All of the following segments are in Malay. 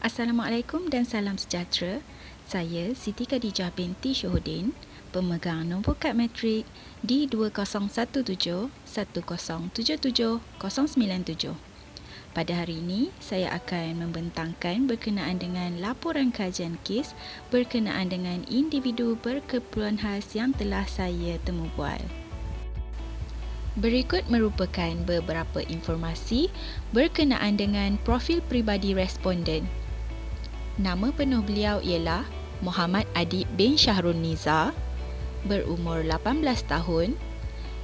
Assalamualaikum dan salam sejahtera. Saya Siti Khadijah binti Syuhudin, pemegang nombor kad matrik D2017107797. Pada hari ini, saya akan membentangkan berkenaan dengan laporan kajian kes berkenaan dengan individu berkeperluan khas yang telah saya temubual. Berikut merupakan beberapa informasi berkenaan dengan profil peribadi responden. Nama penuh beliau ialah Muhammad Adib bin Syahrul Nizar, berumur 18 tahun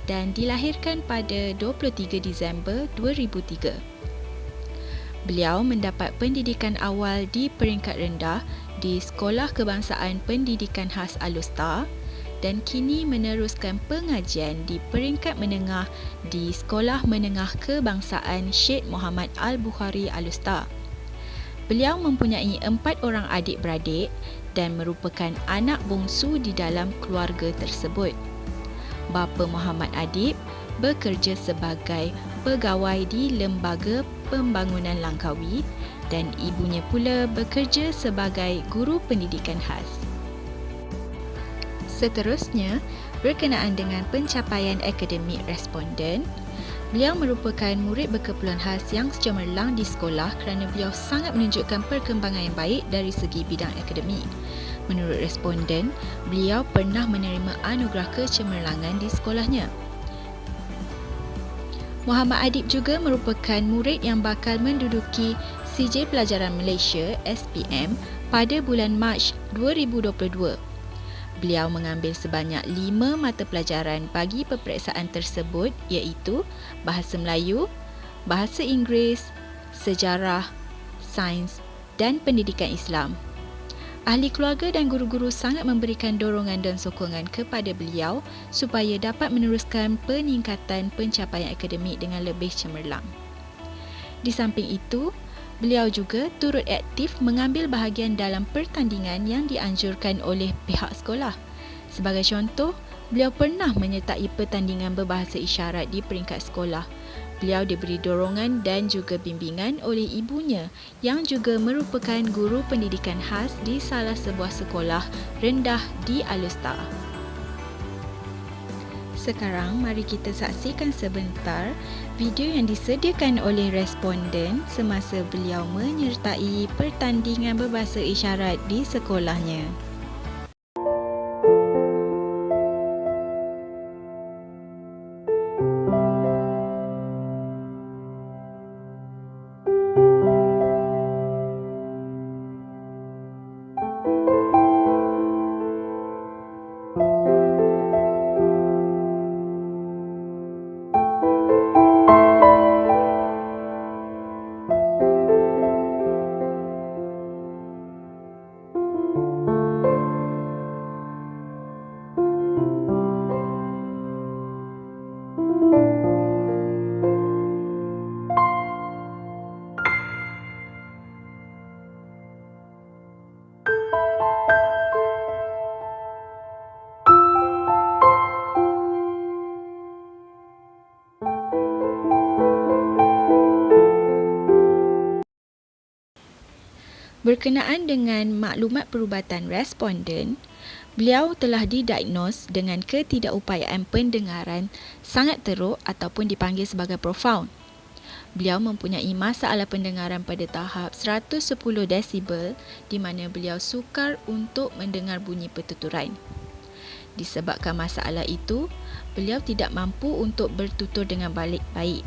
dan dilahirkan pada 23 Disember 2003. Beliau mendapat pendidikan awal di peringkat rendah di Sekolah Kebangsaan Pendidikan Khas Al-Usta dan kini meneruskan pengajian di peringkat menengah di Sekolah Menengah Kebangsaan Syed Muhammad Al-Bukhari Al-Usta. Beliau mempunyai 4 orang adik-beradik dan merupakan anak bongsu di dalam keluarga tersebut. Bapa Muhammad Adib bekerja sebagai pegawai di Lembaga Pembangunan Langkawi dan ibunya pula bekerja sebagai guru pendidikan khas. Seterusnya, berkenaan dengan pencapaian akademik responden, beliau merupakan murid berkeperluan khas yang cemerlang di sekolah kerana beliau sangat menunjukkan perkembangan yang baik dari segi bidang akademik. Menurut responden, beliau pernah menerima anugerah kecemerlangan di sekolahnya. Muhammad Adib juga merupakan murid yang bakal menduduki CJ Pelajaran Malaysia SPM pada bulan Mac 2022. Beliau mengambil sebanyak 5 mata pelajaran bagi peperiksaan tersebut iaitu Bahasa Melayu, Bahasa Inggeris, Sejarah, Sains dan Pendidikan Islam. Ahli keluarga dan guru-guru sangat memberikan dorongan dan sokongan kepada beliau supaya dapat meneruskan peningkatan pencapaian akademik dengan lebih cemerlang. Di samping itu, beliau juga turut aktif mengambil bahagian dalam pertandingan yang dianjurkan oleh pihak sekolah. Sebagai contoh, beliau pernah menyertai pertandingan berbahasa isyarat di peringkat sekolah. Beliau diberi dorongan dan juga bimbingan oleh ibunya yang juga merupakan guru pendidikan khas di salah sebuah sekolah rendah di Al-Usta. Sekarang mari kita saksikan sebentar video yang disediakan oleh responden semasa beliau menyertai pertandingan berbahasa isyarat di sekolahnya. Berkenaan dengan maklumat perubatan responden, beliau telah didiagnos dengan ketidakupayaan pendengaran sangat teruk ataupun dipanggil sebagai profound. Beliau mempunyai masalah pendengaran pada tahap 110 desibel di mana beliau sukar untuk mendengar bunyi pertuturan. Disebabkan masalah itu, beliau tidak mampu untuk bertutur dengan baik.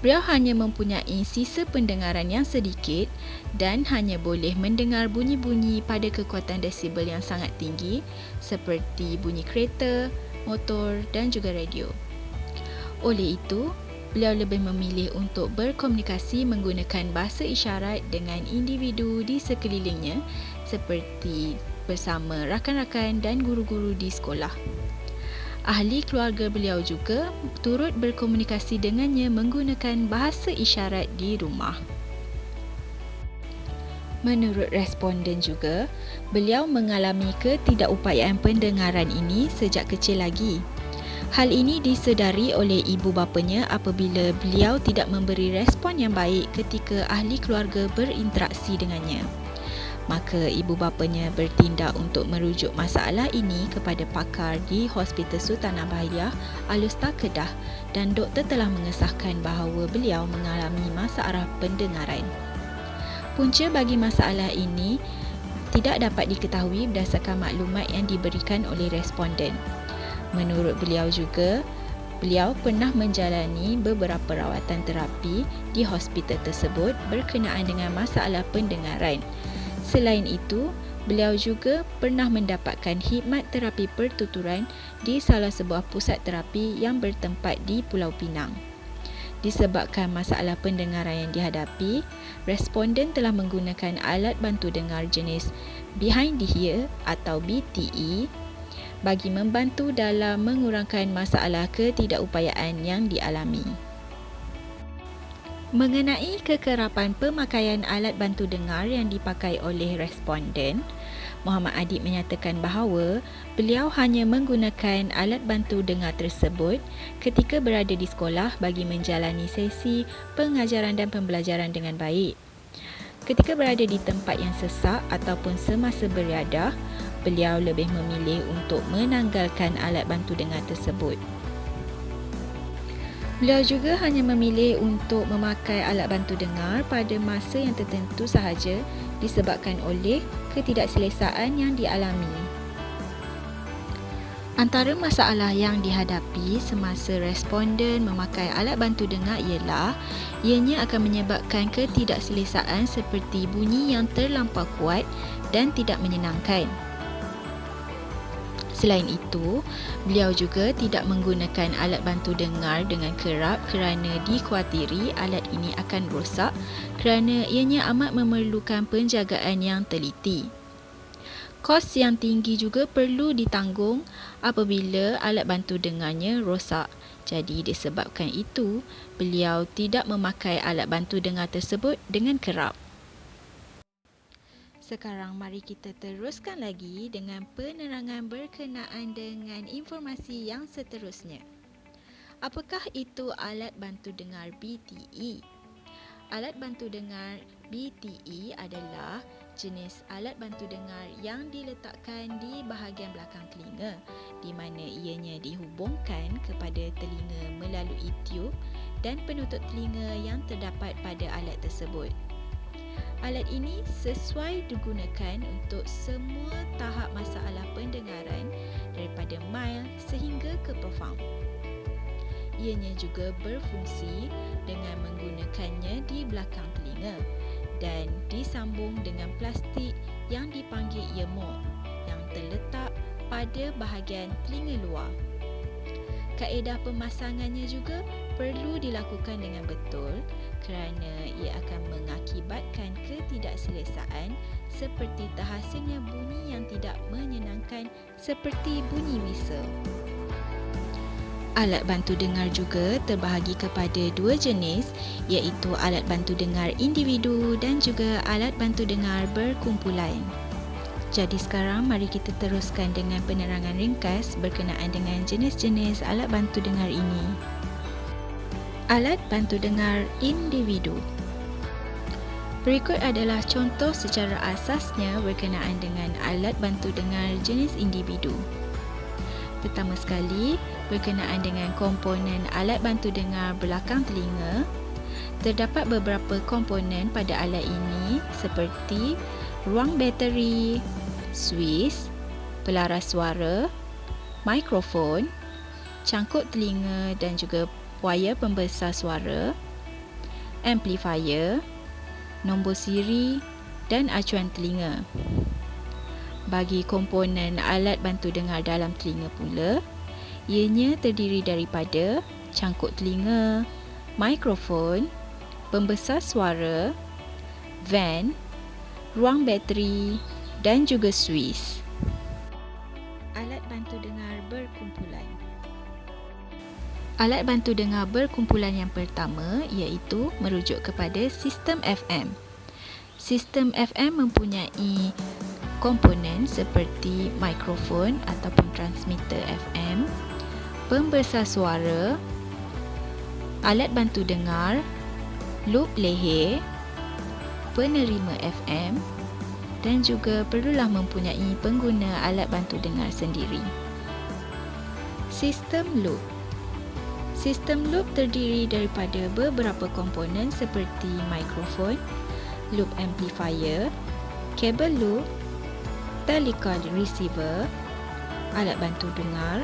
Beliau hanya mempunyai sisa pendengaran yang sedikit dan hanya boleh mendengar bunyi-bunyi pada kekuatan desibel yang sangat tinggi seperti bunyi kereta, motor dan juga radio. Oleh itu, beliau lebih memilih untuk berkomunikasi menggunakan bahasa isyarat dengan individu di sekelilingnya seperti bersama rakan-rakan dan guru-guru di sekolah. Ahli keluarga beliau juga turut berkomunikasi dengannya menggunakan bahasa isyarat di rumah. Menurut responden juga, beliau mengalami ketidakupayaan pendengaran ini sejak kecil lagi. Hal ini disedari oleh ibu bapanya apabila beliau tidak memberi respon yang baik ketika ahli keluarga berinteraksi dengannya. Maka ibu bapanya bertindak untuk merujuk masalah ini kepada pakar di Hospital Sultan Nabahiyah, Al-Usta Kedah, dan doktor telah mengesahkan bahawa beliau mengalami masalah pendengaran. Punca bagi masalah ini tidak dapat diketahui berdasarkan maklumat yang diberikan oleh responden. Menurut beliau juga, beliau pernah menjalani beberapa rawatan terapi di hospital tersebut berkenaan dengan masalah pendengaran. Selain itu, beliau juga pernah mendapatkan khidmat terapi pertuturan di salah sebuah pusat terapi yang bertempat di Pulau Pinang. Disebabkan masalah pendengaran yang dihadapi, responden telah menggunakan alat bantu dengar jenis Behind the Ear atau BTE bagi membantu dalam mengurangkan masalah ketidakupayaan yang dialami. Mengenai kekerapan pemakaian alat bantu dengar yang dipakai oleh responden, Muhammad Adib menyatakan bahawa beliau hanya menggunakan alat bantu dengar tersebut ketika berada di sekolah bagi menjalani sesi pengajaran dan pembelajaran dengan baik. Ketika berada di tempat yang sesak ataupun semasa beriadah, beliau lebih memilih untuk menanggalkan alat bantu dengar tersebut. Beliau juga hanya memilih untuk memakai alat bantu dengar pada masa yang tertentu sahaja disebabkan oleh ketidakselesaan yang dialami. Antara masalah yang dihadapi semasa responden memakai alat bantu dengar ialah ianya akan menyebabkan ketidakselesaan seperti bunyi yang terlampau kuat dan tidak menyenangkan. Selain itu, beliau juga tidak menggunakan alat bantu dengar dengan kerap kerana dikhawatiri alat ini akan rosak kerana ianya amat memerlukan penjagaan yang teliti. Kos yang tinggi juga perlu ditanggung apabila alat bantu dengarnya rosak. Jadi disebabkan itu, beliau tidak memakai alat bantu dengar tersebut dengan kerap. Sekarang mari kita teruskan lagi dengan penerangan berkenaan dengan informasi yang seterusnya. Apakah itu alat bantu dengar BTE? Alat bantu dengar BTE adalah jenis alat bantu dengar yang diletakkan di bahagian belakang telinga, di mana ianya dihubungkan kepada telinga melalui tiub dan penutup telinga yang terdapat pada alat tersebut. Alat ini sesuai digunakan untuk semua tahap masalah pendengaran daripada mild sehingga ke profound. Ianya juga berfungsi dengan menggunakannya di belakang telinga dan disambung dengan plastik yang dipanggil earmod yang terletak pada bahagian telinga luar. Kaedah pemasangannya juga perlu dilakukan dengan betul kerana ia akan mengakibatkan ketidakselesaan seperti terhasilnya bunyi yang tidak menyenangkan seperti bunyi whistle. Alat bantu dengar juga terbahagi kepada dua jenis, iaitu alat bantu dengar individu dan juga alat bantu dengar berkumpulan. Jadi sekarang mari kita teruskan dengan penerangan ringkas berkenaan dengan jenis-jenis alat bantu dengar ini. Alat bantu dengar individu. Berikut adalah contoh secara asasnya berkenaan dengan alat bantu dengar jenis individu. Pertama sekali, berkenaan dengan komponen alat bantu dengar belakang telinga. Terdapat beberapa komponen pada alat ini seperti ruang bateri, suis, pelaras suara, mikrofon, cangkuk telinga dan juga wayar pembesar suara, amplifier, nombor siri dan acuan telinga. Bagi komponen alat bantu dengar dalam telinga pula, ianya terdiri daripada cangkuk telinga, mikrofon, pembesar suara, van, ruang bateri dan juga suis. Alat bantu dengar berkumpulan. Alat bantu dengar berkumpulan yang pertama iaitu merujuk kepada sistem FM. Sistem FM mempunyai komponen seperti mikrofon ataupun transmitter FM, pembesar suara, alat bantu dengar, loop leher, penerima FM dan juga perlulah mempunyai pengguna alat bantu dengar sendiri. Sistem loop. Sistem loop terdiri daripada beberapa komponen seperti mikrofon, loop amplifier, kabel loop, telecall receiver, alat bantu dengar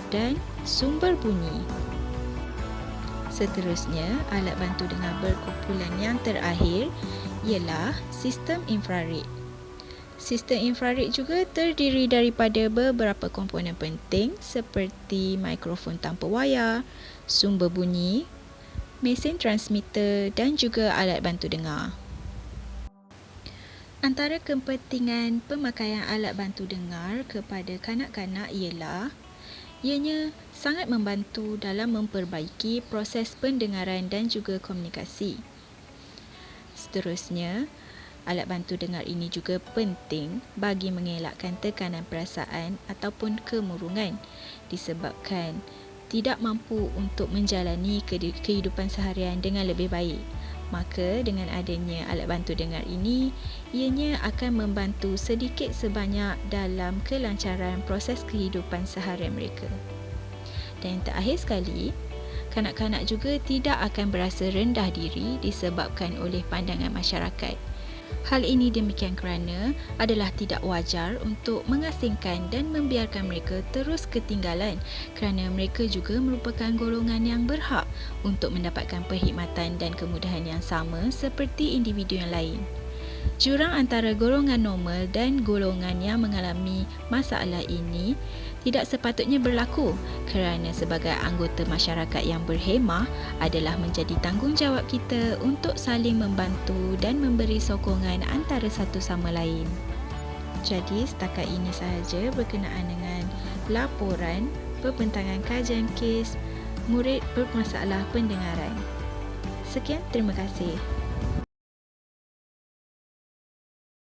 dan sumber bunyi. Seterusnya, alat bantu dengar berkumpulan yang terakhir ialah sistem infrared. Sistem infrared juga terdiri daripada beberapa komponen penting seperti mikrofon tanpa wayar, sumber bunyi, mesin transmitter dan juga alat bantu dengar. Antara kepentingan pemakaian alat bantu dengar kepada kanak-kanak ialah ianya sangat membantu dalam memperbaiki proses pendengaran dan juga komunikasi. Seterusnya, alat bantu dengar ini juga penting bagi mengelakkan tekanan perasaan ataupun kemurungan disebabkan tidak mampu untuk menjalani kehidupan seharian dengan lebih baik. Maka dengan adanya alat bantu dengar ini, ianya akan membantu sedikit sebanyak dalam kelancaran proses kehidupan seharian mereka. Dan yang terakhir sekali, kanak-kanak juga tidak akan berasa rendah diri disebabkan oleh pandangan masyarakat. Hal ini demikian kerana adalah tidak wajar untuk mengasingkan dan membiarkan mereka terus ketinggalan kerana mereka juga merupakan golongan yang berhak untuk mendapatkan perkhidmatan dan kemudahan yang sama seperti individu yang lain. Jurang antara golongan normal dan golongan yang mengalami masalah ini tidak sepatutnya berlaku kerana sebagai anggota masyarakat yang berhemah adalah menjadi tanggungjawab kita untuk saling membantu dan memberi sokongan antara satu sama lain. Jadi setakat ini sahaja berkenaan dengan laporan pembentangan kajian kes murid bermasalah pendengaran. Sekian, terima kasih.